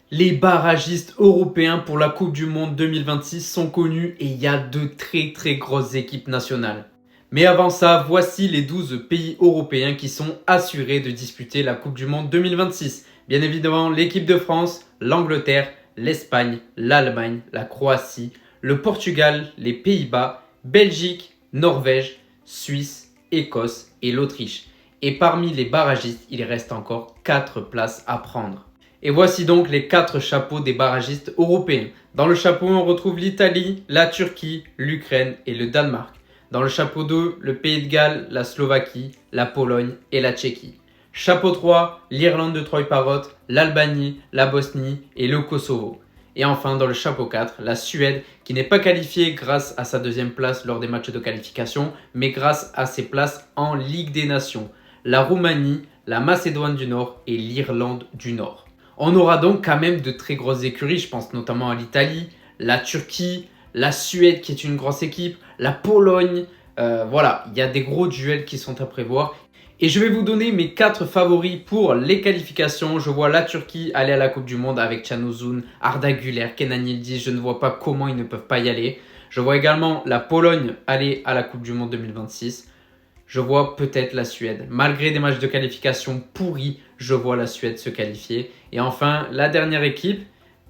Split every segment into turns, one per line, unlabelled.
Les barragistes européens pour la Coupe du Monde 2026 sont connus et il y a de très grosses équipes nationales. Mais avant ça, voici les 12 pays européens qui sont assurés de disputer la Coupe du Monde 2026. Bien évidemment, l'équipe de France, l'Angleterre, l'Espagne, l'Allemagne, la Croatie, le Portugal, les Pays-Bas, Belgique, Norvège, Suisse, Écosse et l'Autriche. Et parmi les barragistes, il reste encore 4 places à prendre. Et voici donc les 4 chapeaux des barragistes européens. Dans le chapeau 1, on retrouve l'Italie, la Turquie, l'Ukraine et le Danemark. Dans le chapeau 2, le Pays de Galles, la Slovaquie, la Pologne et la Tchéquie. Chapeau 3, l'Irlande de Troy Parrott, l'Albanie, la Bosnie et le Kosovo. Et enfin, dans le chapeau 4, la Suède, qui n'est pas qualifiée grâce à sa deuxième place lors des matchs de qualification, mais grâce à ses places en Ligue des Nations. La Roumanie, la Macédoine du Nord et l'Irlande du Nord. On aura donc quand même de très grosses écuries, je pense notamment à l'Italie, la Turquie, la Suède qui est une grosse équipe, la Pologne. Voilà, il y a des gros duels qui sont à prévoir. Et je vais vous donner mes 4 favoris pour les qualifications. Je vois la Turquie aller à la Coupe du Monde avec Can Uzun, Arda Güler, Kenan Yildiz. Je ne vois pas comment ils ne peuvent pas y aller. Je vois également la Pologne aller à la Coupe du Monde 2026. Je vois peut-être la Suède. Malgré des matchs de qualification pourris, je vois la Suède se qualifier. Et enfin, la dernière équipe,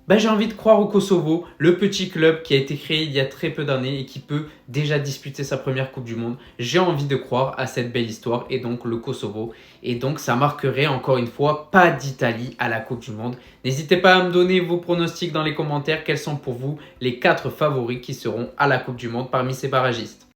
j'ai envie de croire au Kosovo, le petit club qui a été créé il y a très peu d'années et qui peut déjà disputer sa première Coupe du Monde. J'ai envie de croire à cette belle histoire et donc le Kosovo. Et donc ça marquerait encore une fois pas d'Italie à la Coupe du Monde. N'hésitez pas à me donner vos pronostics dans les commentaires. Quels sont pour vous les 4 favoris qui seront à la Coupe du Monde parmi ces barragistes?